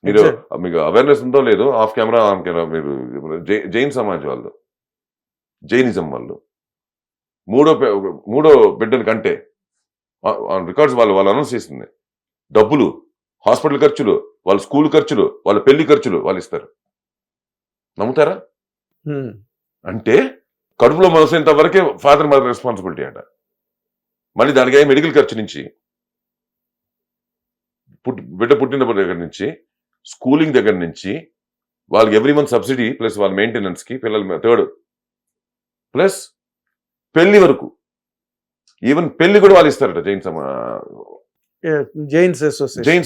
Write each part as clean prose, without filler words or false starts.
మీరు మీకు అవేర్నెస్ ఉందో లేదో ఆఫ్ కెమెరా ఆన్ కెమెరా మీరు జైన్ సమాజ్ వాళ్ళు, జైనిజం వాళ్ళు మూడో బిడ్డల కంటే రికార్డ్స్ వాళ్ళు అనౌన్స్ చేసింది డబ్బులు, హాస్పిటల్ ఖర్చులు, వాళ్ళ స్కూల్ ఖర్చులు, వాళ్ళ పెళ్లి ఖర్చులు వాళ్ళు ఇస్తారు. నమ్ముతారా? అంటే కడుపులో మొదలైనంత వరకే ఫాదర్ మదర్ రెస్పాన్సిబిలిటీ అంట. మళ్ళీ దానికి మెడికల్ ఖర్చు నుంచి, బిడ్డ పుట్టిన దగ్గర నుంచి, స్కూలింగ్ దగ్గర నుంచి, వాళ్ళకి ఎవ్రీ మంత్ సబ్సిడీ ప్లస్ వాళ్ళ మెయింటెనెన్స్ కి పిల్లల థర్డ్ ప్లస్ పెళ్లి వరకు, ఈవెన్ పెళ్లి కూడా వాళ్ళు ఇస్తారట. జైన్స్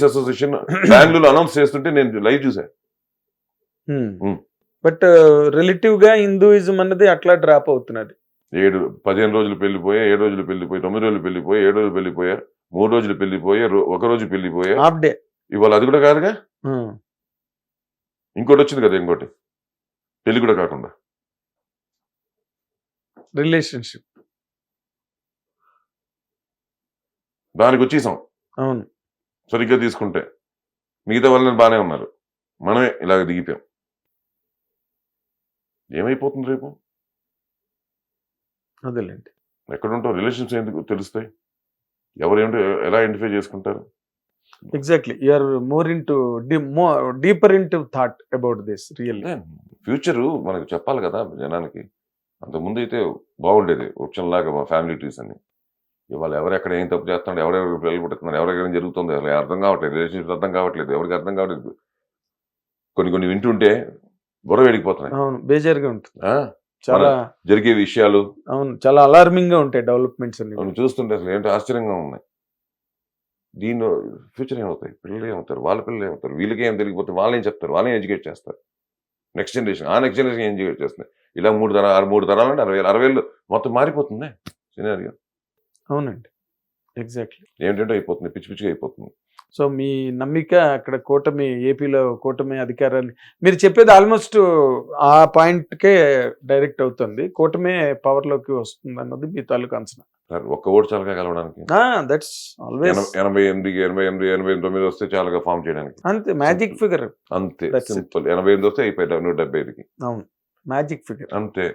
అసోసియేషన్ బెంగళూరు అనౌన్స్ చేస్తుంటే నేను లైవ్ చూసాను. బట్ రిలేటివ్ గా హిందూయిజం అన్నది అట్లా డ్రాప్ అవుతున్నది. 15 రోజులు పెళ్లిపోయా, 7 రోజులు పెళ్లిపోయి, 9 రోజులు పెళ్లిపోయా, 7 రోజులు పెళ్లిపోయా, 3 రోజులు పెళ్లిపోయా, 1 రోజు పెళ్లిపోయా, హాఫ్ డే. ఇవాళ అది కూడా కాదుగా. ఇంకోటి వచ్చింది కదా, ఇంకోటి పెళ్లి కూడా కాకుండా రిలేషన్షిప్, దానికి వచ్చేసాం. అవును, సరిగ్గా తీసుకుంటే మిగతా వాళ్ళని బాగానే ఉన్నారు, మనమే ఇలాగ దిగిపోయాం. ఏమైపోతుంది రేపు? అదేలేండి. ఎక్కడుంటావు? రిలేషన్స్ ఎందుకు తెలుస్తాయి? ఎవరేంటో ఎలా ఐడెంటిఫై చేసుకుంటారు? Exactly, you are more into deeper into thought about this. Really future మనకు చెప్పాలి కదా జనానికి. అంతకుముందు అయితే బాగుండేది ఆప్షన్ లాగా మా ఫ్యామిలీ ట్రీస్ అని. ఇవాళ ఎవరెక్కడ ఏం తప్పు చేస్తున్నాడు, ఎవరెవరు పిల్లలు పుట్టుతున్నారు, ఎవరెక్కడ జరుగుతుంది అసలు అర్థం కావట్లేదు. రిలేషన్షిప్ అర్థం కావట్లేదు, ఎవరికి అర్థం కావట్లేదు. కొన్ని వింటుంటే బుర్ర వేడికిపోతున్నాయి. అవును, బేజారుగా ఉంటుంది. చాలా జరిగే విషయాలు అవును, చాలా అలార్మింగ్ గా ఉంటాయి డెవలప్మెంట్స్ అన్ని చూస్తుంటే. అసలు ఏంటో ఆశ్చర్యంగా ఉన్నాయి. దీనిలో ఫ్యూచర్ ఏమవుతాయి? పిల్లలు ఏమవుతారు, వాళ్ళ పిల్లలు ఏమవుతారు, వీళ్ళకి ఏం తెలియకపోతే వాళ్ళు ఏం చెప్తారు, వాళ్ళని ఎడ్యుకేట్ చేస్తారు. నెక్స్ట్ జనరేషన్, ఆ నెక్స్ట్ జనరేషన్ ఎడ్యుకేట్ చేస్తుంది. ఇలా 3 తరాలు అంటే 60 మొత్తం మారిపోతుంది సినారియో. అవునండి, ఎగ్జాక్ట్లీ. ఏంటంటే అయిపోతుంది, పిచ్చి పిచ్చిగా అయిపోతుంది. సో మీ నమ్మిక అక్కడ కూటమి, ఏపీలో కూటమి అధికారాన్ని మీరు చెప్పేది ఆల్మోస్ట్ ఆ పాయింట్కే డైరెక్ట్ అవుతుంది. కూటమే పవర్ లోకి వస్తుంది అన్నది మీ తాలూకు అంచనా. ఒక్క ఓటు చాలుగా కలవడానికి. దట్స్ ఆల్వేస్ 88, 89 వస్తే చాలుగా ఫామ్ చేయడానికి. అంతే, మ్యాజిక్ ఫిగర్. అంతే సింపుల్. 88 వస్తే అయిపోయి 175కి. అవును, మ్యాజిక్ ఫిగర్ అంతే.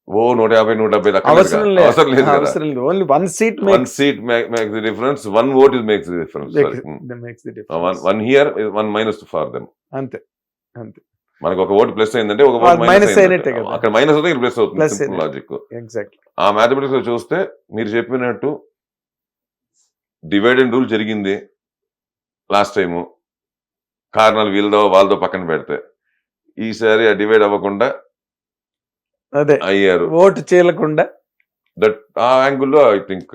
150, 170 అవసరం లేదు. Only one seat makes the difference. One vote makes the difference. One here, one minus for them. అంతే. మనకు ఒక ఓటు ప్లస్ అయిందంటే ఒక ఓటు మైనస్ అయినట్టే కదా. అక్కడ మైనస్ అవుతే ప్లస్ అవుతుంది. Simple logic. ఎగ్జాక్ట్లీ. ఆ మ్యాథమెటిక్స్ లో చూస్తే మీరు చెప్పినట్టు డివైడ్ అండ్ రూల్ జరిగింది లాస్ట్ టైము. కారణాలు వాళ్ళతో పక్కన పెడితే ఈసారి ఆ డివైడ్ అవ్వకుండా అదే అయ్యారు, ఓటు చేయకుండా. దట్ ఆ యాంగిల్లో ఐ థింక్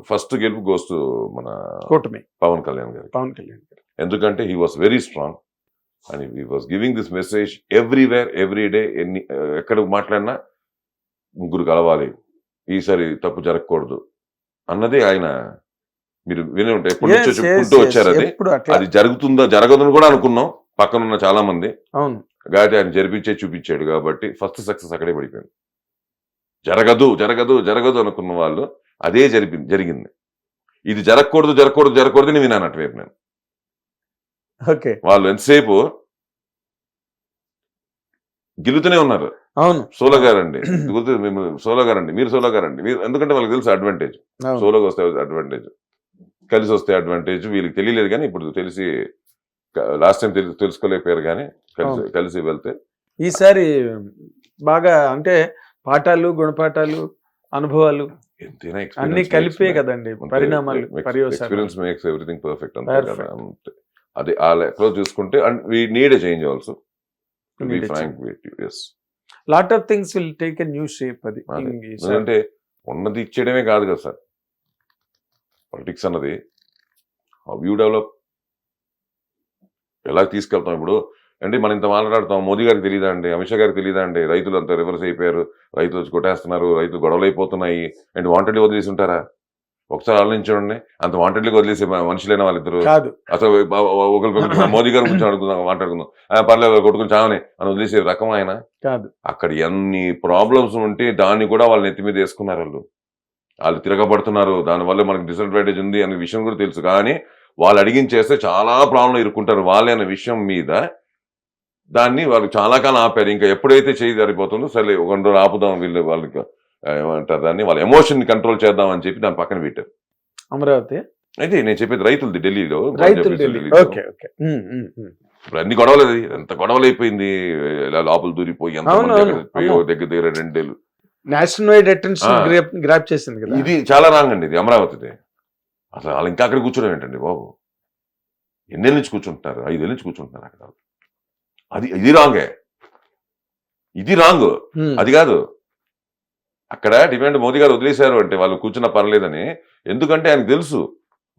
ఫస్ట్ గెలుపు గోస్ టు మన కూటమి, పవన్ కళ్యాణ్ గారు. ఎందుకంటే he was very strong and he was giving this message everywhere, every day. ఎక్కడ మాట్లాడినా ముగ్గురు కలవాలి, ఈసారి తప్పు జరగకూడదు అన్నది ఆయన. మీరు విని ఉంటే ఎప్పటి నుంచో చెప్పుకుంటూ వచ్చారు. అది జరుగుతుందో జరగదని కూడా అనుకున్నాం పక్కనున్న చాలా మంది. అవును, కాబట్టి ఆయన చూపించాడు కాబట్టి ఫస్ట్ సక్సెస్ అక్కడే పడిపోయింది. జరగదు అనుకున్న వాళ్ళు అదే జరిగింది. ఇది జరగకూడదు అని విన్నాను అటువైపు నేను. వాళ్ళు ఎంతసేపు గెలుతూనే ఉన్నారు. అవును, సోలో గారండి, మీరు సోలో గారండి, మీరు ఎందుకంటే వాళ్ళకి తెలుసు అడ్వాంటేజ్. సోలోగా వస్తే అడ్వాంటేజ్, కలిసి వస్తే అడ్వాంటేజ్. వీళ్ళకి తెలియలేదు కానీ ఇప్పుడు తెలిసి, లాస్ట్ టైం తెలుసుకోలేకపోయారు కానీ కలిసి వెళ్తే ఈసారి బాగా అంటే పాఠాలు, గుణపాఠాలు, అనుభవాలు అన్ని కలిపే కదండి పరిణామాలు. ఎక్స్పీరియన్స్ మేక్స్ ఎవ్రీథింగ్ పర్ఫెక్ట్ అంతే కదా. అది ఆ లెక్కలో చూసుకుంటే and we need a change also. Lot of things will take a new shape. అది అంటే ఉన్నది ఇచ్చేయడమే కాదు కదా సార్ పాలిటిక్స్ అన్నది. హౌ యూ డెవలప్, ఎలా తీసుకెళ్తాం. ఇప్పుడు అంటే మనం ఇంత మాట్లాడుతాం, మోదీ గారికి తెలియదా అండి, అమిత్ షా గారికి తెలియదా అండి, రైతులు అంతా రివర్స్ అయిపోయారు, రైతులు వచ్చి కొట్టేస్తున్నారు, రైతులు గొడవలు అయిపోతున్నాయి అంటే వాంటెడ్లీ వదిలేసి ఉంటారా? ఒకసారి ఆలోచించండి. అంత వాంటెడ్లీగా వదిలేసి మనుషులైన వాళ్ళిద్దరు అసలు ఒకరికి మోదీ గారి గురించి మాట్లాడుకుందాం, పర్లేదు కొట్టుకుని చావని అని వదిలేసే రకం ఆయన కాదు. అక్కడ ఎన్ని ప్రాబ్లమ్స్ ఉంటే దాన్ని కూడా వాళ్ళని ఎత్తి మీద వేసుకున్నారు. వాళ్ళు తిరగబడుతున్నారు, దానివల్ల మనకి డిసడ్వాంటేజ్ ఉంది అనే విషయం కూడా తెలుసు. కానీ వాళ్ళు అడిగించేస్తే చాలా ప్రాబ్లం ఇరుక్కుంటారు వాళ్ళే అనే విషయం మీద దాన్ని వాళ్ళు చాలా కాలం ఆపారు. ఇంకా ఎప్పుడైతే చేయి జారిపోతుందో సరే ఒక 2 రోజులు ఆపుదాం వీళ్ళు వాళ్ళకి ఏమంటారు దాన్ని వాళ్ళ ఎమోషన్ కాంట్రోల్ చేద్దాం అని చెప్పి దాని పక్కన పెట్టారు. అమరావతి అయితే నేను చెప్పేది రైతులది ఢిల్లీలో. ఓకే ఓకే ఇప్పుడు అన్ని గొడవలు ఎంత గొడవలు అయిపోయింది, ఇలా లోపల దూరిపోయి ఎంత దగ్గర 2 ఏళ్ళు నేషనల్ వైడ్ అటెన్షన్ గ్రాప్ చేసింది కదా. ఇది చాలా రాంగ్ అండి. ఇది అమరావతిది. అసలు వాళ్ళు ఇంకా అక్కడ కూర్చోడం ఏంటండి బాబు, ఎన్నేళ్ళ నుంచి కూర్చుంటున్నారు, 5 ఏళ్ళ నుంచి కూర్చుంటున్నారు అక్కడ. ఇది రాంగే, ఇది రాంగ్, అది కాదు. అక్కడ డిమాండ్ మోదీ గారు వదిలేశారు అంటే వాళ్ళు కూర్చున్న పర్లేదని. ఎందుకంటే ఆయనకు తెలుసు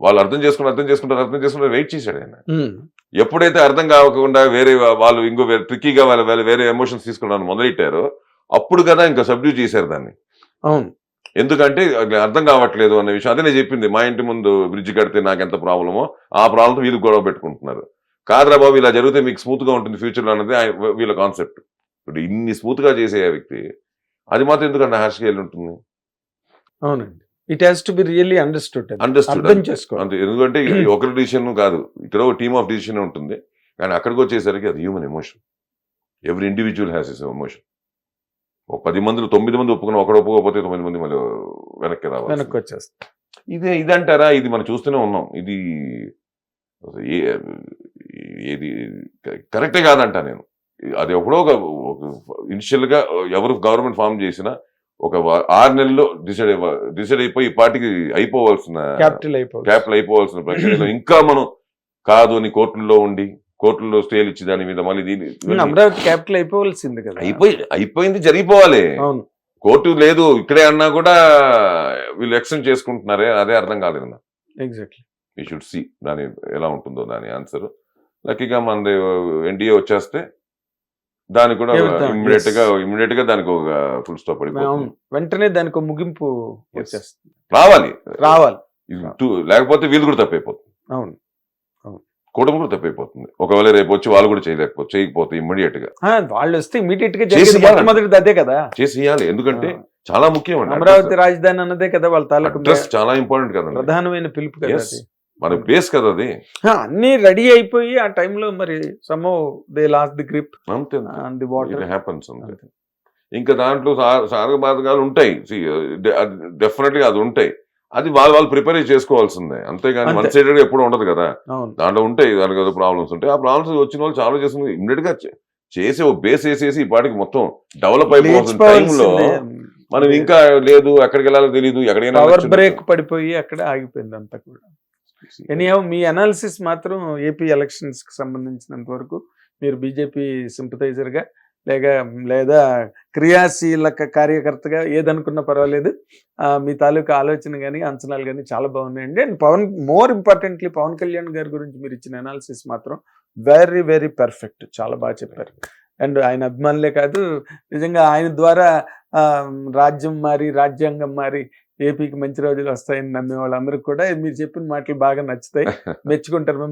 వాళ్ళు అర్థం చేసుకుంటారు వెయిట్ చేశాడు ఆయన. ఎప్పుడైతే అర్థం కాకుండా వేరే వాళ్ళు ఇంకో ట్రిక్కీగా వాళ్ళు వేరే ఎమోషన్స్ తీసుకోవడానికి మొదలెట్టారో అప్పుడు కదా ఇంకా సబ్డ్యూ చేశారు దాన్ని. అవును, ఎందుకంటే అర్థం కావట్లేదు అనే విషయం. అదే నేను చెప్పింది, మా ఇంటి ముందు బ్రిడ్జ్ కడితే నాకు ఎంత ప్రాబ్లమో ఆ ప్రాబ్లం వీళ్ళు గొడవ పెట్టుకుంటున్నారు. కాదురా బాబు ఇలా జరిగితే మీకు స్మూత్ గా ఉంటుంది ఫ్యూచర్ లో అన్నది వీళ్ళ కాన్సెప్ట్. ఇప్పుడు ఇన్ని స్మూత్ గా చేసే వ్యక్తి అది మాత్రం ఎందుకంటే హ్యాష్ వెళ్ళి ఉంటుంది. అవునండి, it has to be really understood అర్థం చేసుకోవాలి. ఎందుకంటే ఒకరి డిసిషన్ కాదు, ఇక్కడ ఒక టీమ్ ఆఫ్ డిసిషన్ ఉంటుంది. కానీ అక్కడికి వచ్చేసరికి అది human emotion. Every individual has is emotion. ఒక 10 మందిలో 9 మంది ఒప్పుకుని ఒకడు ఒప్పుకోకపోతే 9 మంది మళ్ళీ వెనక్కి వచ్చేస్తారు. ఇదంటారా, ఇది మనం చూస్తూనే ఉన్నాం. ఇది ఏది కరెక్టే కాదంట నేను. అది ఎప్పుడో ఒక ఇనిషియల్ గా ఎవరు గవర్నమెంట్ ఫామ్ చేసినా ఒక 6 నెలల్లో డిసైడ్ అయిపోయి ఈ పార్టీకి అయిపోవాల్సిన క్యాపిటల్ అయిపోవాల్సిన ప్రక్రియలో ఇంకా మనం కాదు అని కోర్టుల్లో స్టేలు ఇచ్చి దాని మీద మళ్ళీ అమరావతి క్యాపిటల్ అయిపోవాల్సింది కదా. అయిపోయింది, జరిగిపోవాలి. కోర్టు లేదు ఇక్కడే అన్నా కూడా వీళ్ళు ఎక్స్టెండ్ చేసుకుంటున్నారే, అదే అర్థం కాలేదు నాకు. ఎగ్జాక్ట్లీ, వీ షుడ్ సీ దాని ఎలా ఉంటుందో దాని ఆన్సర్. లక్కీగా మనది ఎన్డీఏ వచ్చేస్తే దాని కూడా ఇమ్మీడియట్ గా దానికి ఒక ఫుల్ స్టాప్ పడిపోతుంది. వెంటనే దానికి ముగింపు వచ్చేస్తుంది, రావాలి. లేకపోతే వీళ్ళు కూడా తప్పైపోతుంది. అవును, కూటమి కూడా తప్పైపోతుంది. ఒకవేళ రేపు వచ్చి వాళ్ళు కూడా చేయకపోతే ఇమ్మీడియట్ గా వాళ్ళు వస్తే ఇమీడియట్ గా అదే కదా చేసేయాలి. ఎందుకంటే చాలా ముఖ్యం అండి, అమరావతి రాజధాని అన్నదే కదా వాళ్ళ తాలూకు చాలా ఇంపార్టెంట్ కదా, ప్రధానమైన పిలుపు కదా, మన బేస్ కదా అది. అన్ని రెడీ అయిపోయి ఆ టైంలో మరి somehow they last the grip on the water. It happens అంతే. ఇంకా దాంట్లో సాధకబాధకాలు ఉంటాయి, డెఫినెట్ గా అది ఉంటాయి. అది వాళ్ళు ప్రిపేర్ చేసుకోవాల్సిందే, అంతేగాని వన్ సైడెడ్ గా ఎప్పుడు ఉండదు కదా. దాంట్లో ఉంటాయి, దానికి ఏదో ప్రాబ్లమ్స్ ఉంటాయి. ఆ ప్రాబ్లమ్స్ వచ్చిన వాళ్ళు చాలా చేసుకుని ఇమ్మీడియట్ గా చేసి ఓ బేస్ వేసేసి ఈ పాటికి మొత్తం డెవలప్ అయిపోతుంది. టైంలో మనం ఇంకా లేదు, ఎక్కడికి వెళ్ళాలో తెలియదు, ఎక్కడైనా బ్రేక్ పడిపోయి అక్కడ ఆగిపోయింది అంతా కూడా. ఎనీహౌ మీ అనాలిసిస్ మాత్రం ఏపీ ఎలక్షన్స్ కి సంబంధించినంత వరకు మీరు బీజేపీ సింపథైజర్ గా లేదా క్రియాశీలక కార్యకర్తగా ఏదనుకున్నా పర్వాలేదు, మీ తాలూకా ఆలోచన కానీ అంచనాలు కానీ చాలా బాగున్నాయండి. And more importantly Pawan Kalyan గారి గురించి మీరు ఇచ్చిన అనాలిసిస్ మాత్రం వెరీ వెరీ పర్ఫెక్ట్, చాలా బాగా చెప్పారు. అండ్ ఆయన అభిమానులే కాదు, నిజంగా ఆయన ద్వారా రాజ్యం మారి రాజ్యాంగం మారి ఏపీకి మంచి రోజులు వస్తాయని నమ్మే వాళ్ళందరికీ కూడా మీరు చెప్పిన మాటలు బాగా నచ్చుతాయి, మెచ్చుకుంటారు.